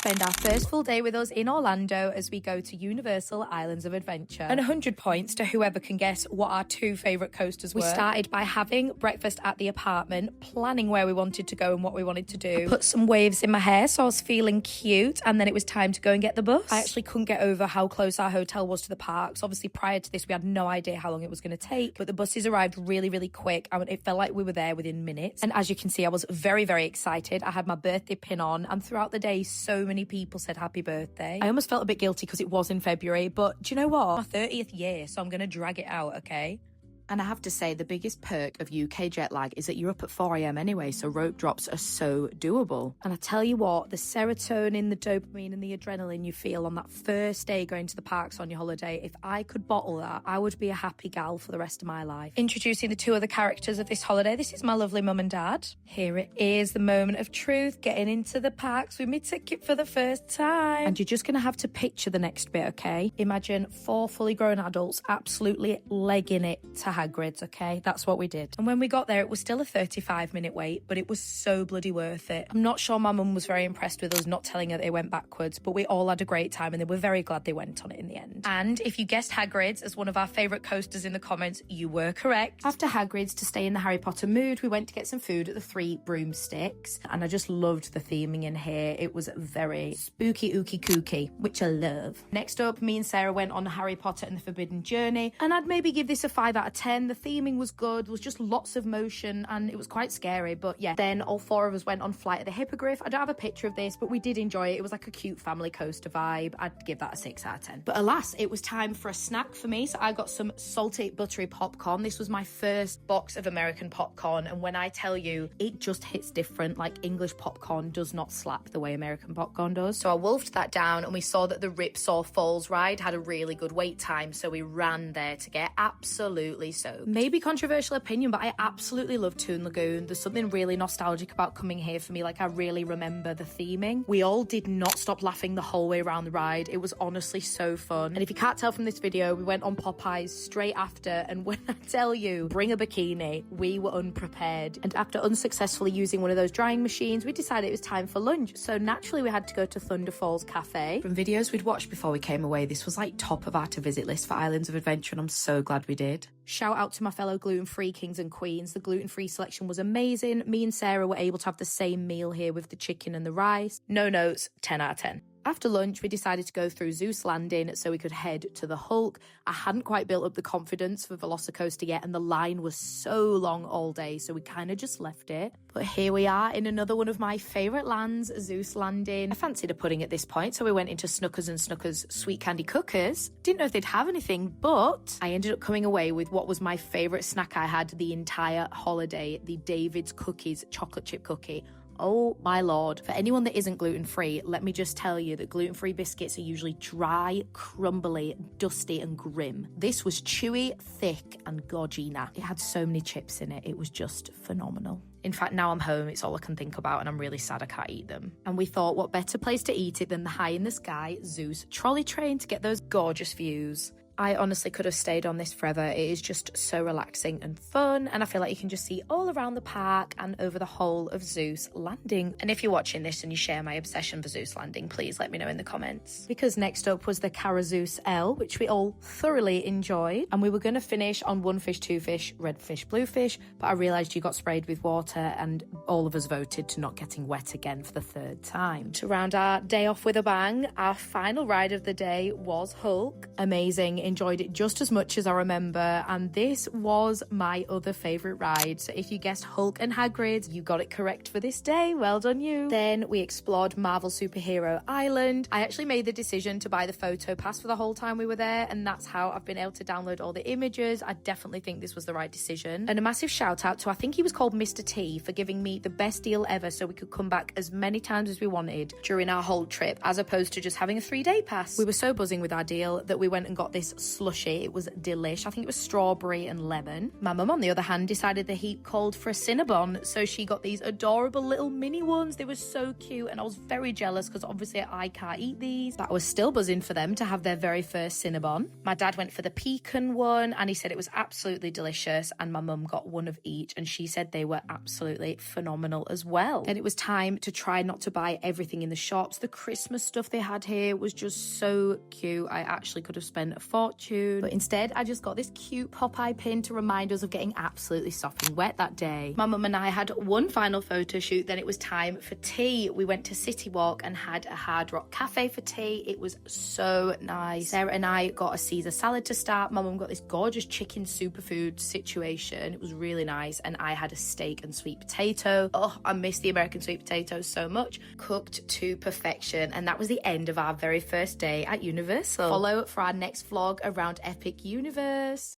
spend our first full day with us in Orlando as we go to Universal Islands of Adventure. And 100 points to whoever can guess what our two favourite coasters were. We started by having breakfast at the apartment, planning where we wanted to go and what we wanted to do. I put some waves in my hair so I was feeling cute, and then it was time to go and get the bus. I actually couldn't get over how close our hotel was to the parks. Obviously, prior to this, we had no idea how long it was going to take, but the buses arrived really, really quick. And it felt like we were there within minutes. And as you can see, I was very, very excited. I had my birthday pin on, and throughout the day, so many people said happy birthday. I almost felt a bit guilty because it was in February, but do you know what? My 30th year, so I'm going to drag it out, okay? And I have to say, the biggest perk of UK jet lag is that you're up at 4 a.m. anyway, so rope drops are so doable. And I tell you what, the serotonin, the dopamine and the adrenaline you feel on that first day going to the parks on your holiday, if I could bottle that, I would be a happy gal for the rest of my life. Introducing the two other characters of this holiday, this is my lovely mum and dad. Here it is, the moment of truth, getting into the parks with me ticket for the first time. And you're just going to have to picture the next bit, okay? Imagine 4 fully grown adults absolutely legging it to Hagrid's, okay? That's what we did. And when we got there, it was still a 35-minute wait, but it was so bloody worth it. I'm not sure my mum was very impressed with us not telling her they went backwards, but we all had a great time and they were very glad they went on it in the end. And if you guessed Hagrid's as one of our favourite coasters in the comments, you were correct. After Hagrid's, to stay in the Harry Potter mood, we went to get some food at the Three Broomsticks, and I just loved the theming in here. It was very spooky, ooky, kooky, which I love. Next up, me and Sarah went on Harry Potter and the Forbidden Journey, and I'd maybe give this a 5 out of 10. The theming was good, there was just lots of motion and it was quite scary, but yeah. Then all 4 of us went on Flight of the Hippogriff. I don't have a picture of this, but we did enjoy it. It was like a cute family coaster vibe. I'd give that a 6 out of 10. But alas, it was time for a snack for me, so I got some salty buttery popcorn. This was my first box of American popcorn, and when I tell you, it just hits different. Like, English popcorn does not slap the way American popcorn does. So I wolfed that down, and we saw that the Ripsaw Falls ride had a really good wait time, so we ran there to get absolutely soaked. Maybe controversial opinion, but I absolutely love Toon Lagoon. There's something really nostalgic about coming here for me. Like, I really remember the theming. We all did not stop laughing the whole way around the ride. It was honestly so fun. And if you can't tell from this video, we went on Popeyes straight after, and when I tell you, bring a bikini, we were unprepared. And after unsuccessfully using one of those drying machines, we decided it was time for lunch. So naturally we had to go to Thunder Falls Cafe. From videos we'd watched before we came away, this was like top of our to visit list for Islands of Adventure, and I'm so glad we did. Shout out to my fellow gluten-free kings and queens. The gluten-free selection was amazing. Me and Sarah were able to have the same meal here with the chicken and the rice. No notes, 10 out of 10. After lunch, we decided to go through Zeus Landing so we could head to the Hulk. I hadn't quite built up the confidence for Velocicoaster yet, and the line was so long all day, so we kind of just left it. But here we are in another one of my favourite lands, Zeus Landing. I fancied a pudding at this point, so we went into Snuckers and Snuckers Sweet Candy Cookers. Didn't know if they'd have anything, but I ended up coming away with what was my favourite snack I had the entire holiday, the David's Cookies chocolate chip cookie. Oh my lord. For anyone that isn't gluten-free, let me just tell you that gluten-free biscuits are usually dry, crumbly, dusty and grim. This was chewy, thick and gorgina. It had so many chips in it. It was just phenomenal. In fact, now I'm home, it's all I can think about, and I'm really sad I can't eat them. And we thought, what better place to eat it than the high in the sky Zeus trolley train to get those gorgeous views. I honestly could have stayed on this forever. It is just so relaxing and fun, and I feel like you can just see all around the park and over the whole of Zeus Landing. And if you're watching this and you share my obsession for Zeus Landing, please let me know in the comments. Because next up was the Carazeus L, which we all thoroughly enjoyed, and we were going to finish on one fish, two fish, red fish, blue fish, but I realised you got sprayed with water and all of us voted to not getting wet again for the 3rd time. To round our day off with a bang, our final ride of the day was Hulk. Amazing. Enjoyed it just as much as I remember, and this was my other favourite ride. So if you guessed Hulk and Hagrid, you got it correct for this day. Well done you. Then we explored Marvel Superhero Island. I actually made the decision to buy the photo pass for the whole time we were there, and that's how I've been able to download all the images. I definitely think this was the right decision. And a massive shout out to, I think he was called Mr. T, for giving me the best deal ever so we could come back as many times as we wanted during our whole trip, as opposed to just having a 3-day pass. We were so buzzing with our deal that we went and got this slushy. It was delish. I think it was strawberry and lemon. My mum, on the other hand, decided the heat called for a Cinnabon, so she got these adorable little mini ones. They were so cute, and I was very jealous because obviously I can't eat these, but I was still buzzing for them to have their very first Cinnabon. My dad went for the pecan one, and he said it was absolutely delicious, and my mum got one of each, and she said they were absolutely phenomenal as well. And it was time to try not to buy everything in the shops. The Christmas stuff they had here was just so cute. I actually could have spent a fortune, but instead I just got this cute Popeye pin to remind us of getting absolutely sopping wet that day. My mum and I had one final photo shoot, then it was time for tea. We went to City Walk and had a Hard Rock Cafe for tea. It was so nice. Sarah and I got a Caesar salad to start. My mum got this gorgeous chicken superfood situation. It was really nice, and I had a steak and sweet potato. Oh, I miss the American sweet potatoes so much. Cooked to perfection. And that was the end of our very first day at Universal. Follow for our next vlog around Epic Universe.